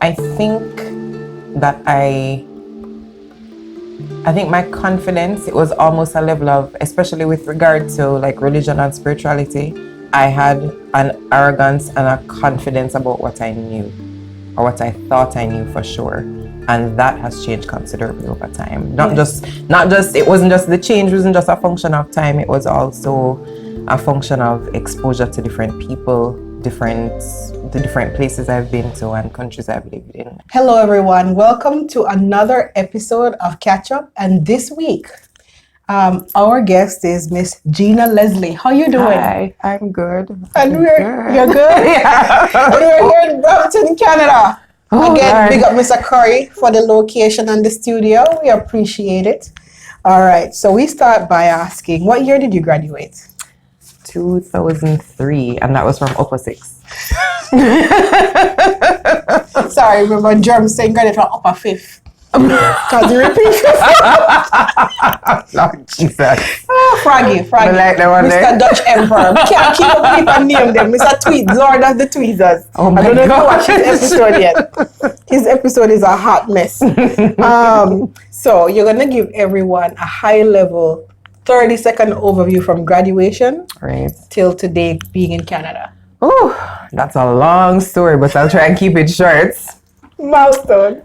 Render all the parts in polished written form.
I think that I think my confidence, it was almost a level of, especially with regard to like religion and spirituality, I had an arrogance and a confidence about what I knew or what I thought I knew for sure. And that has changed considerably over time. Not just, it wasn't just, the change wasn't just a function of time, it was also a function of exposure to different people, the different places I've been to and countries I've lived in. Hello everyone, welcome to another episode of Catchup, and this week our guest is Miss Gina Leslie. How you doing? Hi, I'm good. And you're good? Yeah. And we're here in Brampton, Canada. Again, big up Mr. Curry for the location and the studio. We appreciate it. All right, so we start by asking, what year did you graduate? 2003, and that was from Ep36. Sorry, remember German saying graduate from upper fifth. Because you repeat Lord Jesus. Oh, Froggy. Like the one Mr. there. Dutch Emperor. Can't keep up with and name them. Mr. Tweed, Lord of the Tweezers. Oh my I don't know if you God. watched his episode yet. His episode is a hot mess. So you're going to give everyone a high-level 30-second overview from graduation till today being in Canada. Oh, that's a long story, but I'll try and keep it short. Milestone.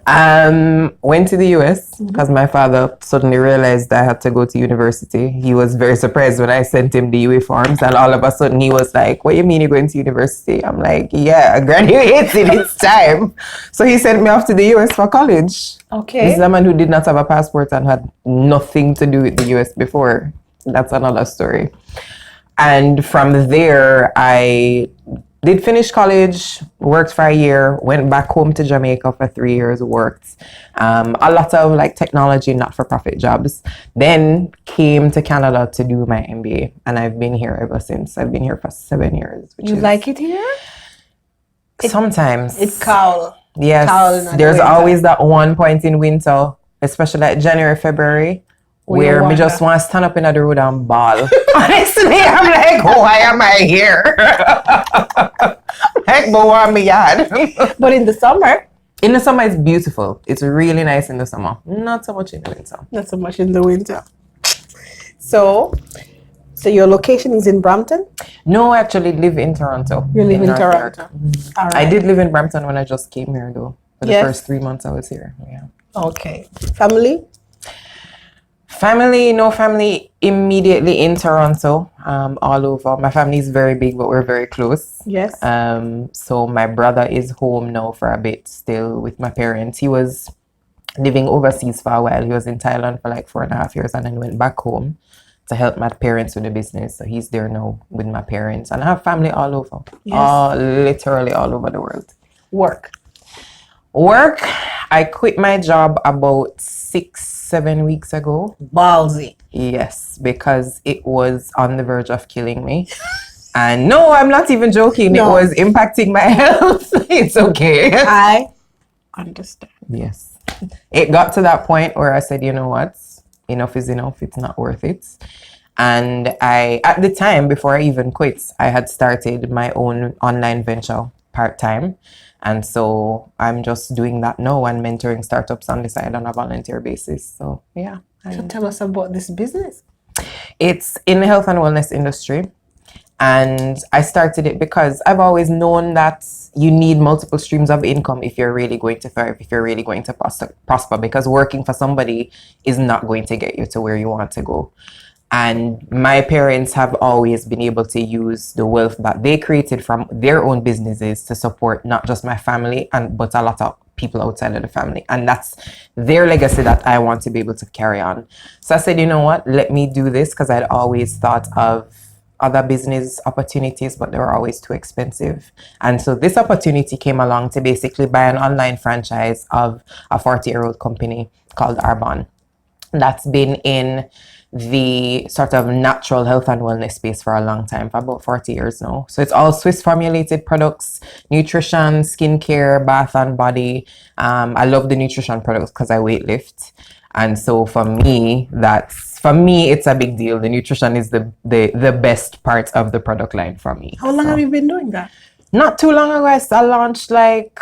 Went to the US because my father suddenly realized I had to go to university. He was very surprised when I sent him the UE forms, and all of a sudden he was like, "What do you mean you're going to university?" I'm like, "Yeah, I graduated. It's time." So he sent me off to the US for college. Okay. This is a man who did not have a passport and had nothing to do with the US before. That's another story. And from there, I did finish college, worked for a year, went back home to Jamaica for 3 years, worked a lot of like technology, not-for-profit jobs. Then came to Canada to do my MBA, and I've been here ever since. I've been here for 7 years. You like it here? Sometimes. It's cold. Yes, Cold, there's winter. always that one point in winter, especially like January, February, where me just want to stand up in the road and bawl. Honestly, I'm like, why am I here? Heck, but why me yard? But in the summer? In the summer, it's beautiful. It's really nice in the summer. Not so much in the winter. Not so much in the winter. So your location is in Brampton? No, I actually live in Toronto. You live in North Toronto. America. All right. I did live in Brampton when I just came here, though. For the Yes. first 3 months I was here. Yeah. Okay. Family? Family, no family immediately in Toronto, all over. My family is very big, but we're very close. Yes. So my brother is home now for a bit still with my parents. He was living overseas for a while. He was in Thailand for like 4.5 years and then went back home to help my parents with the business. So he's there now with my parents. And I have family all over. Yes. Literally all over the world. Work. I quit my job about 6-7 weeks ago. Ballsy. Yes, because it was on the verge of killing me. And no, I'm not even joking. No. It was impacting my health. It's okay. I understand. Yes. It got to that point where I said, you know what? Enough is enough. It's not worth it. And at the time, before I even quit, I had started my own online venture part-time. And so I'm just doing that now and mentoring startups on the side on a volunteer basis. So yeah. So tell us about this business. It's in the health and wellness industry. And I started it because I've always known that you need multiple streams of income if you're really going to thrive, if you're really going to prosper, because working for somebody is not going to get you to where you want to go. And my parents have always been able to use the wealth that they created from their own businesses to support not just my family, but a lot of people outside of the family. And that's their legacy that I want to be able to carry on. So I said, you know what, let me do this, because I'd always thought of other business opportunities, but they were always too expensive. And so this opportunity came along to basically buy an online franchise of a 40-year-old company called Arbonne. That's been in the sort of natural health and wellness space for a long time, for about 40 years now. So it's all Swiss formulated products, nutrition, skincare, bath and body. I love the nutrition products because I weight lift. And so for me, it's a big deal. The nutrition is the best part of the product line for me. How long have you been doing that? Not too long ago, I launched like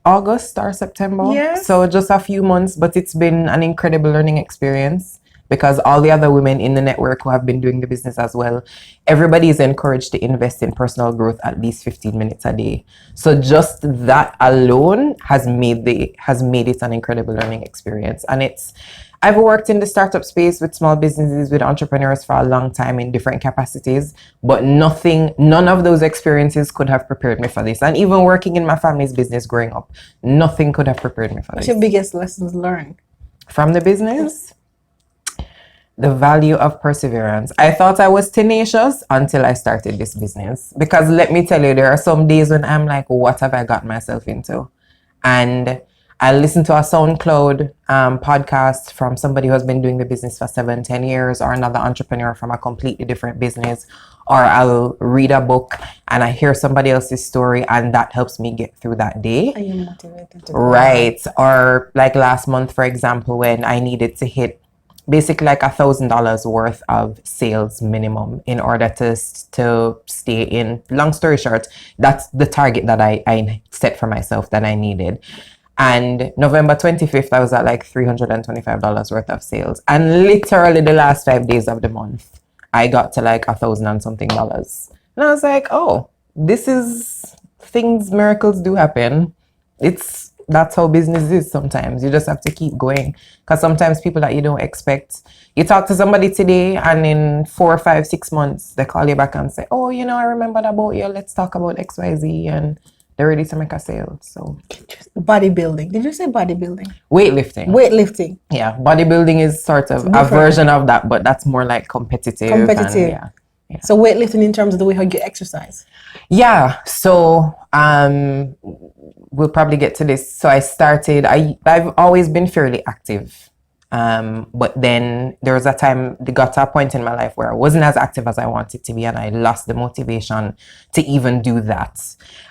August or September. Yes. So just a few months, but it's been an incredible learning experience because all the other women in the network who have been doing the business as well, everybody is encouraged to invest in personal growth at least 15 minutes a day. So just that alone has made it an incredible learning experience. And I've worked in the startup space with small businesses, with entrepreneurs for a long time in different capacities, but none of those experiences could have prepared me for this. And even working in my family's business growing up, nothing could have prepared me for this. What's your biggest lessons learned from the business? The value of perseverance. I thought I was tenacious until I started this business. Because let me tell you, there are some days when I'm like, what have I got myself into? And I listen to a SoundCloud podcast from somebody who has been doing the business for 7-10 years, or another entrepreneur from a completely different business, or I'll read a book and I hear somebody else's story, and that helps me get through that day. Are you motivated to right? Or like last month, for example, when I needed to hit basically like $1,000 worth of sales minimum in order to stay in. Long story short, that's the target that I set for myself that I needed. And November 25th, I was at like $325 worth of sales. And literally the last 5 days of the month, I got to like $1,000 and something. And I was like, oh, this is things, miracles do happen. That's how business is sometimes. You just have to keep going. Because sometimes people that you don't expect, you talk to somebody today and in 4, 5, 6 months, they call you back and say, oh, I remembered about you. Let's talk about XYZ. And they're ready to make a sale. So bodybuilding. Did you say bodybuilding? Weightlifting. Yeah, bodybuilding is sort of a version of that, but that's more like competitive. And, yeah. So weightlifting in terms of the way how you exercise. Yeah. So we'll probably get to this. So I've always been fairly active. But then there was a time, they got to a point in my life where I wasn't as active as I wanted to be, and I lost the motivation to even do that.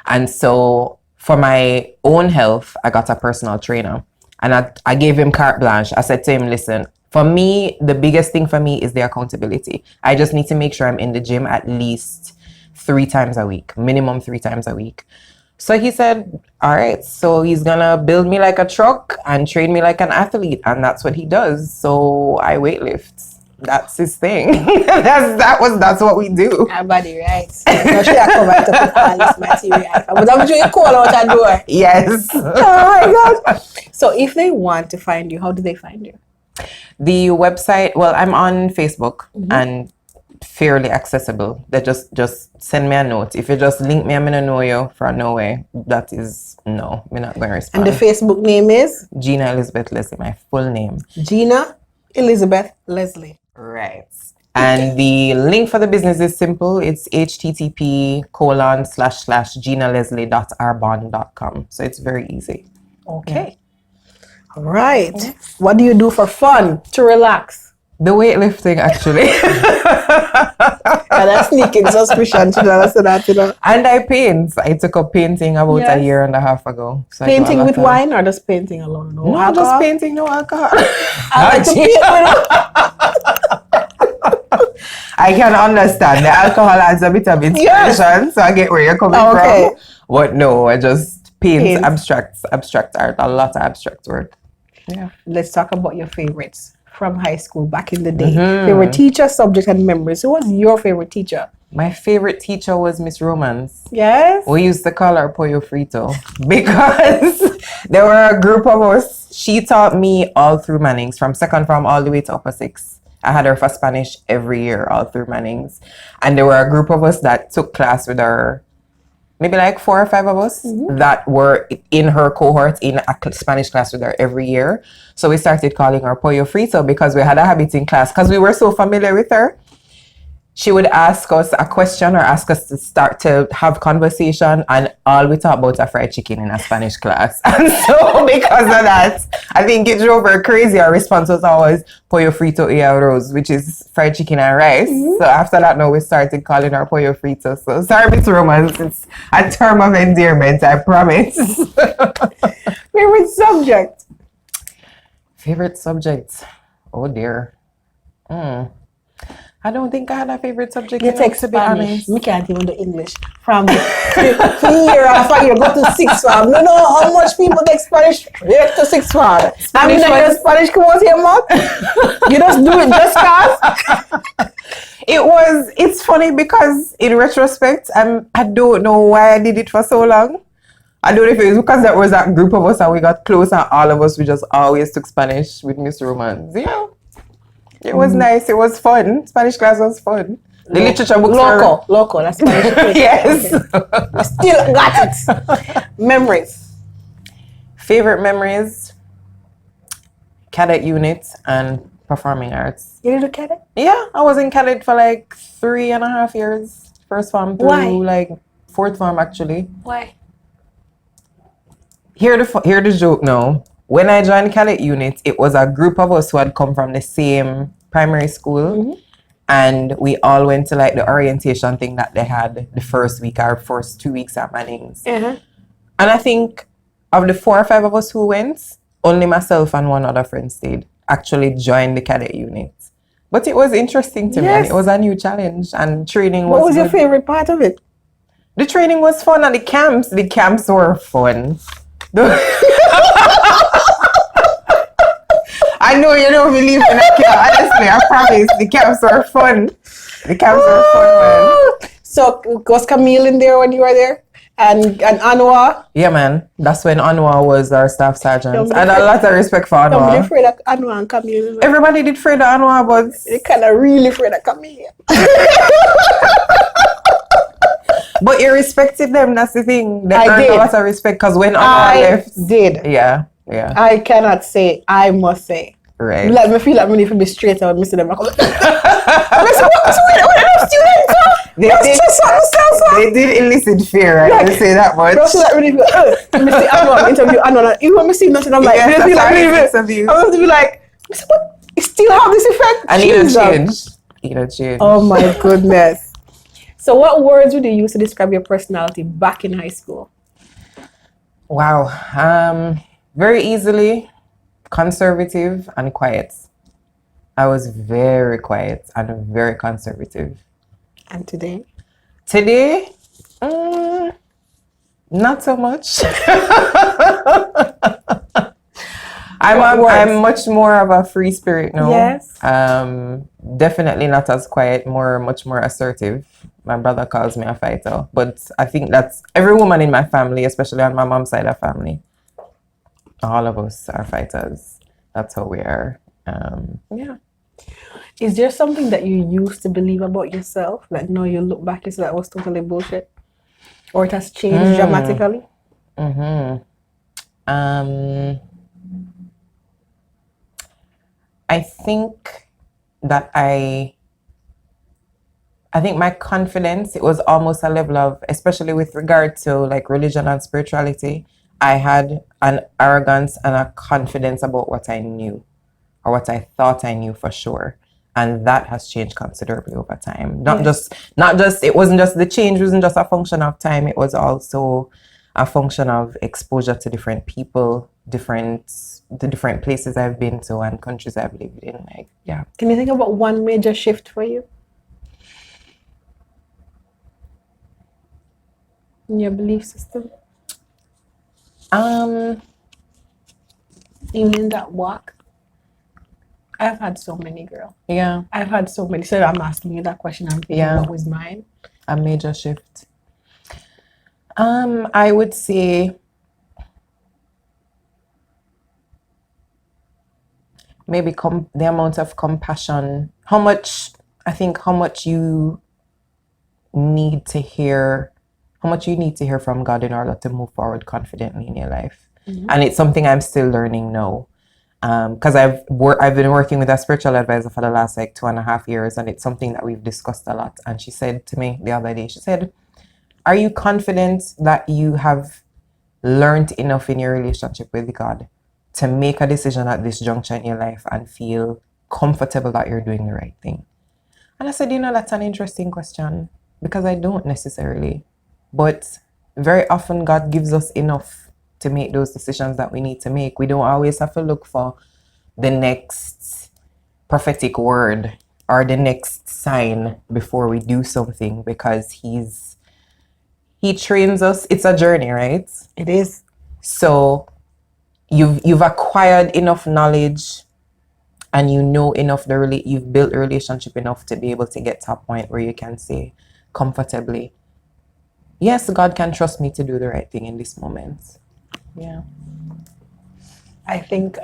And so for my own health, I got a personal trainer, and I gave him carte blanche. I said to him, listen, for me, the biggest thing for me is the accountability. I just need to make sure I'm in the gym at least 3 times a week, minimum 3 times a week. So he said, all right, so he's gonna build me like a truck and train me like an athlete. And that's what he does. So I weightlift. That's his thing. That's what we do. Everybody, right? I'm sure I covered up all this material. But I'm sure you call out a door. Yes. Oh my God. So if they want to find you, how do they find you? The website, well, I'm on Facebook and fairly accessible. They just send me a note. If you just link me, I'm gonna know you from no way. That is no, we're not going to respond. And the Facebook name is? Gina Elizabeth Leslie, my full name. Gina Elizabeth Leslie. Right. And the link for the business is simple. It's http://ginaleslie.arbonne.com. So it's very easy. Okay. All right. Yeah. What do you do for fun to relax? The weightlifting, actually. And that's sneaking suspicion to that. And I paint. I took up painting about a year and a half ago. So painting with wine or just painting alone? No alcohol? Just painting, no alcohol. I like to paint I can understand. The alcohol adds a bit of inspiration, so I get where you're coming from. But no, I just paint abstract art, a lot of abstract work. Yeah. Let's talk about your favorites from high school back in the day. Favorite teacher, subject, and memories. Who was your favorite teacher? My favorite teacher was Miss Romance. Yes? We used to call her Pollo Frito because there were a group of us. She taught me all through Mannings, from second form all the way to upper 6. I had her for Spanish every year, all through Mannings. And there were a group of us that took class with her, maybe like 4 or 5 of us that were in her cohort in a Spanish class with her every year. So we started calling her Pollo Frito because we had a habit in class. Because we were so familiar with her, she would ask us a question or ask us to start to have conversation, and all we talked about a fried chicken in a Spanish class. And so because of that, I think it drove her crazy. Our response was always Pollo Frito y arroz, which is fried chicken and rice. So after that, now we started calling her Pollo Frito. So sorry, Miss Romance, it's a term of endearment, I promise. Favorite subject? Favorite subject? Oh dear. I don't think I had a favorite subject. You take to be Spanish. honest. Me can't even do English. From year after year, go to sixth form. You know how much people take Spanish straight to sixth form. I mean, your Spanish come out your mouth. You just do it just cause. It's funny because in retrospect, I don't know why I did it for so long. I don't know if it was because there was that group of us and we got close and all of us, we just always took Spanish with Miss Romans. Yeah. It was nice. It was fun. Spanish class was fun. The literature books Loco, that's Spanish. Yes. Okay. I still got it. Memories. Favorite memories? Cadet unit and performing arts. You did a cadet? Yeah, I was in cadet for like 3.5 years. First form through like fourth form actually. Why? Hear the joke now. When I joined cadet unit, it was a group of us who had come from the same primary school, and we all went to like the orientation thing that they had the first week, our first 2 weeks at Manning's. And I think of the 4 or 5 of us who went, only myself and one other friend stayed. Actually joined the cadet unit, but it was interesting to me, and it was a new challenge. And training was. What was your favorite part of it? The training was fun, and the camps were fun. I know you don't believe in Nackia. Honestly, I promise. The camps were fun. Man. So was Camille in there when you were there? And Anwar? Yeah, man. That's when Anwar was our staff sergeant. I had a lot of respect for Anwar. Don't be afraid of Anwar and Camille. Everybody did afraid of Anwar, but they kind of really afraid of Camille. But you respected them. That's the thing. They earned a lot of respect because when Anwar left, did. Yeah. I cannot say. I must say. Right. Like me feel like me need to be straight out missing them. I come like, They did illicit fear, right? Like, they say that much. Bro, so like really feel me see Anwar interview Anwar. Even when me see nothing, I'm like, I feel like I'm going to be like, what? It still have this effect. I need a change. Oh my goodness. So what words would you use to describe your personality back in high school? Wow. Very easily conservative and quiet. I was very quiet and very conservative. And today? Today, not so much. I'm much more of a free spirit now. Yes. Definitely not as quiet, much more assertive. My brother calls me a fighter, but I think that's every woman in my family, especially on my mom's side of family. All of us are fighters. That's how we are. Yeah. Is there something that you used to believe about yourself that now you look back and say that was totally bullshit? Or it has changed dramatically? I think that I think my confidence, it was almost a level of, especially with regard to like religion and spirituality, I had an arrogance and a confidence about what I knew or what I thought I knew for sure. And that has changed considerably over time. Not just, it wasn't just, the change wasn't just a function of time. It was also a function of exposure to different people, the different places I've been to and countries I've lived in. Like, yeah. Can you think about one major shift for you? In your belief system? Even in that walk? I've had so many, girl. Yeah. I've had so many. So I'm asking you that question. I'm thinking, what was mine? A major shift. I would say maybe the amount of compassion. How much you need to hear from God in order to move forward confidently in your life. And it's something I'm still learning now. Because I've been working with a spiritual advisor for the last like 2.5 years, and it's something that we've discussed a lot. And she said to me the other day, she said, are you confident that you have learned enough in your relationship with God to make a decision at this juncture in your life and feel comfortable that you're doing the right thing? And I said, that's an interesting question, because I don't necessarily. But very often God gives us enough to make those decisions that we need to make. We don't always have to look for the next prophetic word or the next sign before we do something, because he trains us. It's a journey, right? It is. So you've acquired enough knowledge, and you know enough, you've built a relationship enough to be able to get to a point where you can say comfortably, yes, God can trust me to do the right thing in this moment. Yeah. I think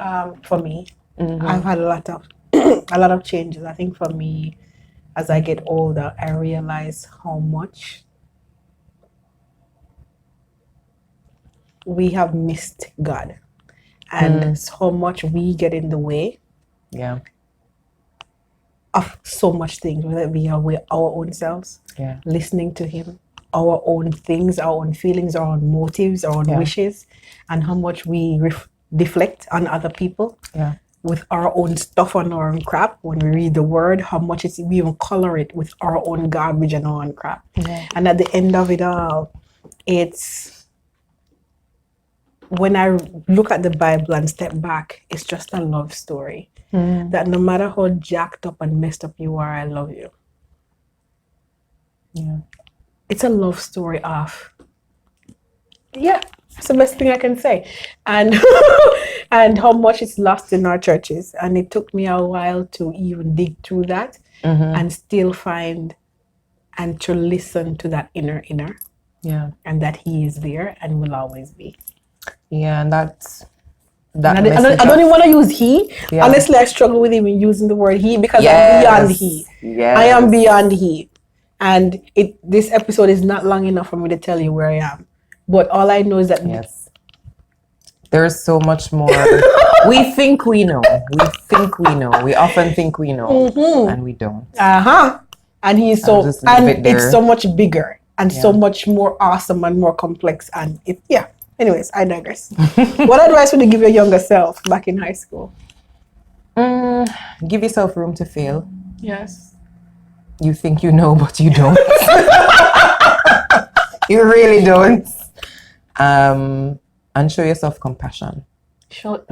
for me, I've had a lot of changes. I think for me, as I get older, I realize how much we have missed God, and so much we get in the way. Yeah. Of so much things, whether it be our own selves, listening to Him, our own things, our own feelings, our own motives, our own wishes, and how much we deflect on other people with our own stuff on our own crap. When we read the Word, how much we even color it with our own garbage and our own crap. And at the end of it all, it's when I look at the Bible and step back, it's just a love story. That no matter how jacked up and messed up you are, I love you. Yeah. It's a love story of, that's the best thing I can say. And and how much it's lost in our churches. And it took me a while to even dig through that and still find and to listen to that inner. Yeah. And that He is there and will always be. Yeah, and that's I don't even want to use He. Yeah. Honestly, I struggle with even using the word He because I'm beyond He. Yes. I am beyond He. And this episode is not long enough for me to tell you where I am. But all I know is that there's so much more. We think we know. We think we know. We often think we know. And we don't. And He's so, and it's so much bigger and so much more awesome and more complex. And anyways, I digress. What advice would you give your younger self back in high school? Give yourself room to fail. Yes. You think you know, but you don't. You really don't. And show yourself compassion. Show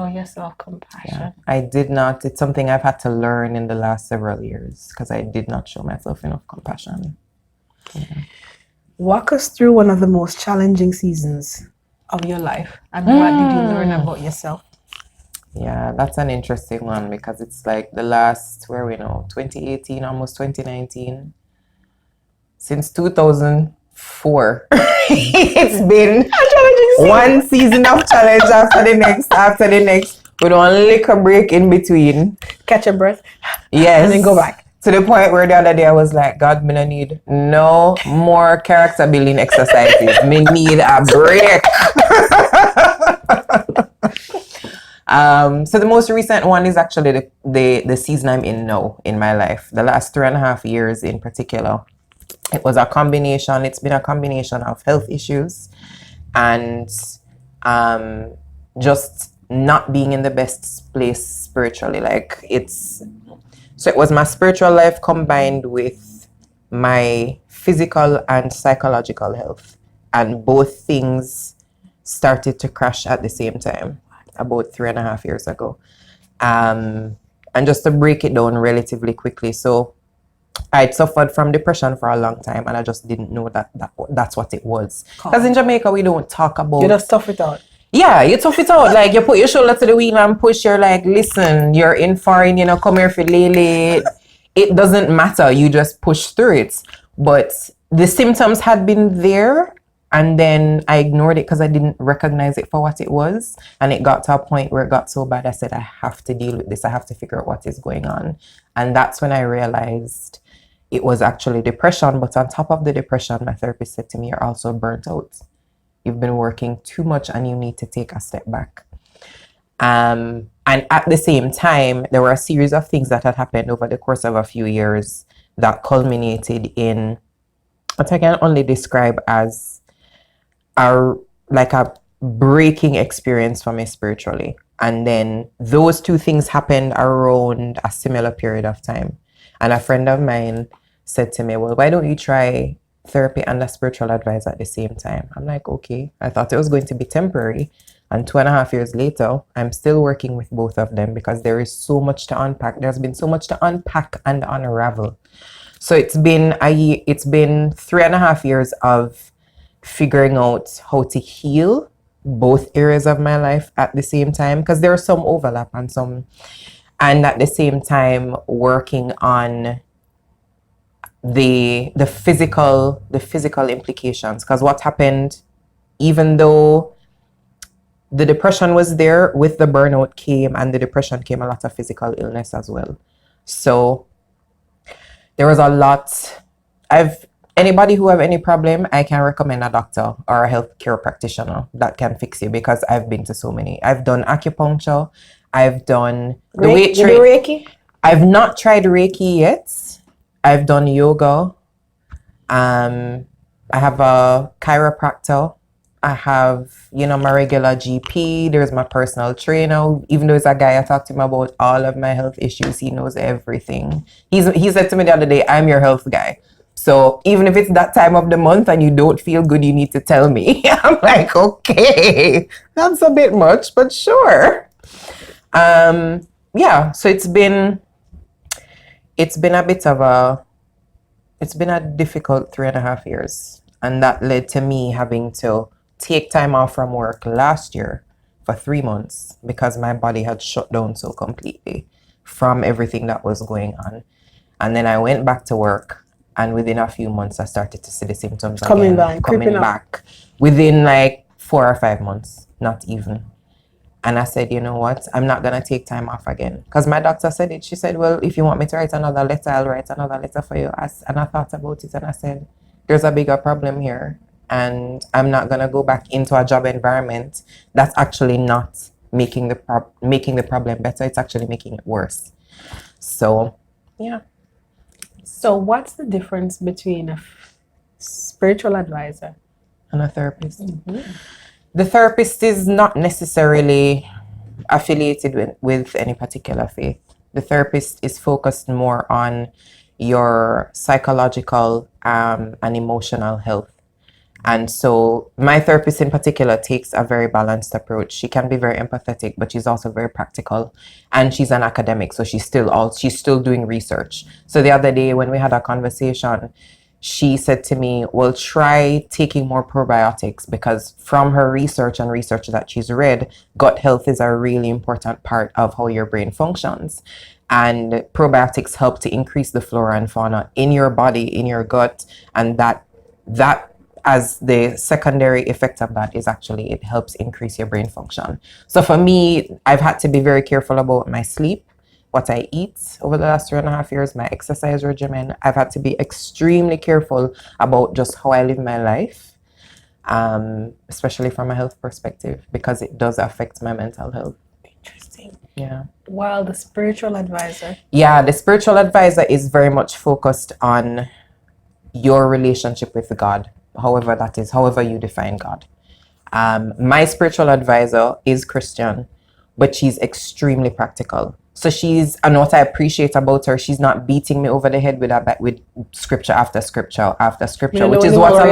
yourself compassion. Yeah. I did not. It's something I've had to learn in the last several years because I did not show myself enough compassion. Yeah. Walk us through one of the most challenging seasons of your life, and what did you learn about yourself? Yeah, that's an interesting one because it's like the last, 2018, almost 2019. Since 2004, it's been one season of challenge after the next, with one liquor break in between. Catch a breath. Yes. And then go back. To the point where the other day I was like, God, me don't need no more character building exercises. Me need a break. So the most recent one is actually the season I'm in now in my life. The last 3.5 years in particular. It's been a combination of health issues and just not being in the best place spiritually. So it was my spiritual life combined with my physical and psychological health. And both things started to crash at the same time about 3.5 years ago. And just to break it down relatively quickly. So I'd suffered from depression for a long time and I just didn't know that's what it was. Because in Jamaica, we don't talk about... You just tough it out. Yeah, you tough it out. Like, you put your shoulder to the wheel and push. You're like, listen, you're in foreign, come here for Lele. It doesn't matter. You just push through it. But the symptoms had been there. And then I ignored it because I didn't recognize it for what it was. And it got to a point where it got so bad, I said, I have to deal with this. I have to figure out what is going on. And that's when I realized it was actually depression. But on top of the depression, my therapist said to me, you're also burnt out. You've been working too much and you need to take a step back. And at the same time, there were a series of things that had happened over the course of a few years that culminated in what I can only describe as a breaking experience for me spiritually. And then those two things happened around a similar period of time. And a friend of mine said to me, well, why don't you try therapy and a spiritual advice at the same time? I'm like, okay. I thought it was going to be temporary. And 2.5 years later, I'm still working with both of them because there is so much to unpack. There's been so much to unpack and unravel. So it's been 3.5 years of figuring out how to heal both areas of my life at the same time, because there's some overlap and at the same time working on the physical implications. Because what happened, even though the depression was there, with the burnout came, and the depression came a lot of physical illness as well. So there was a lot. Anybody who have any problem, I can recommend a doctor or a healthcare practitioner that can fix you, because I've been to so many. I've done acupuncture. I've done the weight training. Reiki? I've not tried Reiki yet. I've done yoga. I have a chiropractor. I have, my regular GP. There's my personal trainer. Even though it's a guy, I talk to him about all of my health issues. He knows everything. He said to me the other day, I'm your health guy. So even if it's that time of the month and you don't feel good, you need to tell me. I'm like, okay, that's a bit much, but sure. Yeah, so it's been a difficult 3.5 years. And that led to me having to take time off from work last year for 3 months because my body had shut down so completely from everything that was going on. And then I went back to work, and within a few months I started to see the symptoms coming back within like 4 or 5 months, not even. And I said, you know what, I'm not gonna take time off again, because my doctor said it. She said, well, if you want me to write another letter, I'll write another letter for you. And I thought about it, and I said, there's a bigger problem here, and I'm not gonna go back into a job environment that's actually not making the problem better. It's actually making it worse. So yeah. So what's the difference between a spiritual advisor and a therapist? Mm-hmm. The therapist is not necessarily affiliated with any particular faith. The therapist is focused more on your psychological and emotional health. And so my therapist in particular takes a very balanced approach. She can be very empathetic, but she's also very practical. And she's an academic, so she's still doing research. So the other day when we had a conversation, she said to me, well, try taking more probiotics, because from her research and research that she's read, gut health is a really important part of how your brain functions. And probiotics help to increase the flora and fauna in your body, in your gut. And that as the secondary effect of that is actually it helps increase your brain function. So for me, I've had to be very careful about my sleep, what I eat over the last 3.5 years, my exercise regimen. I've had to be extremely careful about just how I live my life, especially from a health perspective, because it does affect my mental health. Interesting. Yeah. While the spiritual advisor? Yeah, the spiritual advisor is very much focused on your relationship with God, however you define God. My spiritual advisor is Christian, but she's extremely practical. So and what I appreciate about her, she's not beating me over the head with scripture after scripture after scripture, which is what a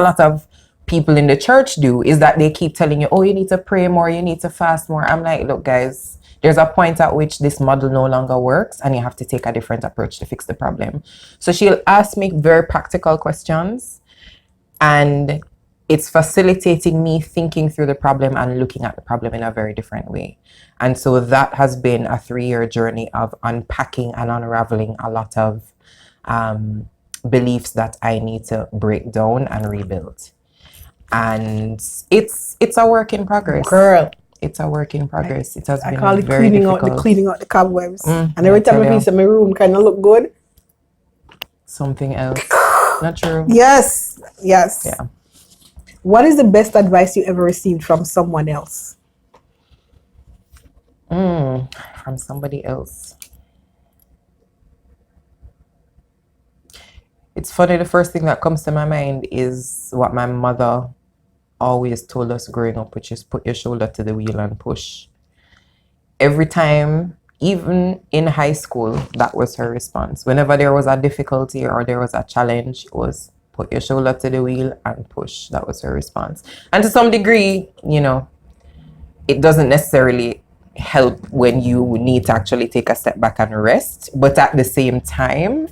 lot of people in the church do, is that they keep telling you, oh, you need to pray more, you need to fast more. I'm like, look, guys, there's a point at which this model no longer works, and you have to take a different approach to fix the problem. So she'll ask me very practical questions, and it's facilitating me thinking through the problem and looking at the problem in a very different way. And so that has been a 3-year journey of unpacking and unraveling a lot of beliefs that I need to break down and rebuild. And it's a work in progress. Girl. It's a work in progress. It has been call it very cleaning out the cobwebs. And every time a piece of my room kind of look good. Something else. Not true. Yes. Yeah. What is the best advice you ever received from someone else? From somebody else. It's funny, the first thing that comes to my mind is what my mother always told us growing up, which is put your shoulder to the wheel and push. Every time, even in high school, that was her response. Whenever there was a difficulty or there was a challenge, it was Put your shoulder to the wheel and push. That was her response. And to some degree, you know, it doesn't necessarily help when you need to actually take a step back and rest. But at the same time,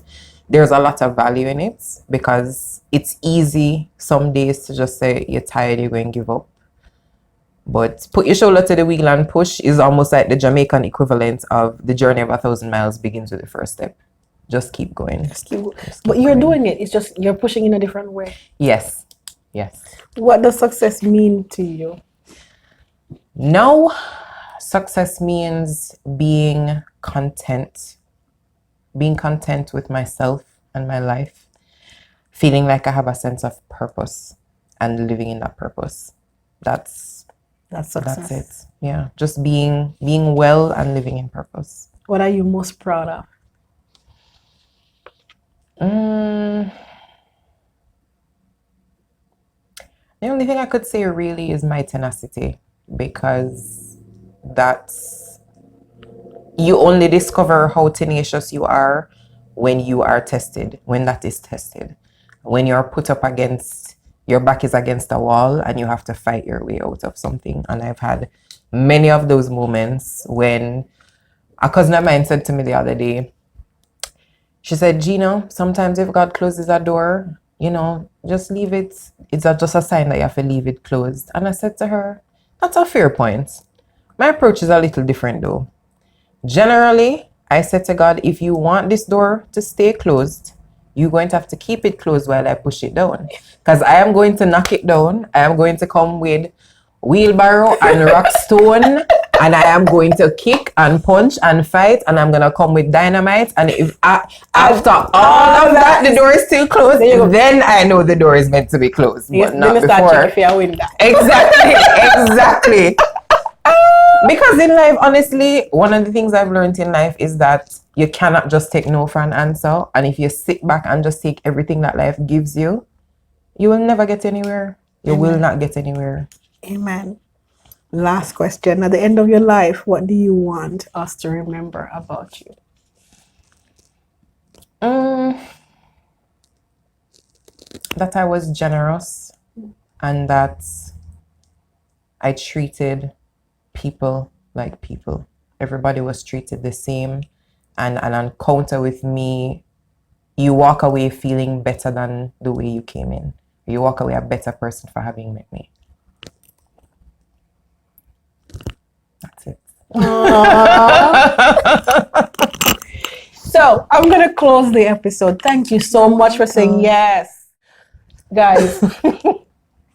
there's a lot of value in it, because it's easy some days to just say you're tired, you're going to give up. But put your shoulder to the wheel and push is almost like the Jamaican equivalent of the journey of 1,000 miles begins with the first step. Just keep going. But you're doing it. It's just you're pushing in a different way. Yes. What does success mean to you? Now, success means being content. Being content with myself and my life. Feeling like I have a sense of purpose and living in that purpose. That's success. That's it. Yeah. Just being well and living in purpose. What are you most proud of? The only thing I could say really is my tenacity, because that's, you only discover how tenacious you are when you are tested, when that is tested. When you're put up against, your back is against a wall and you have to fight your way out of something. And I've had many of those moments when a cousin of mine said to me the other day, she said, Gina, sometimes if God closes a door, you know, just leave it. It's just a sign that you have to leave it closed. And I said to her, that's a fair point. My approach is a little different though. Generally, I said to God, if you want this door to stay closed, you're going to have to keep it closed while I push it down. Because I am going to knock it down. I am going to come with wheelbarrow and rock stone. And I am going to kick and punch and fight, and I'm going to come with dynamite. And if after all of that, the door is still closed, then I know the door is meant to be closed. But not before. Exactly. Because in life, honestly, one of the things I've learned in life is that you cannot just take no for an answer. And if you sit back and just take everything that life gives you, you will never get anywhere. You will not get anywhere. Amen. Last question. At the end of your life, what do you want us to remember about you? That I was generous and that I treated people like people. Everybody was treated the same. And an encounter with me, you walk away feeling better than the way you came in. You walk away a better person for having met me. That's it. So I'm going to close the episode. Thank you so much for saying yes. Guys,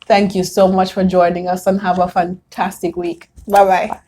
thank you so much for joining us and have a fantastic week. Bye-bye.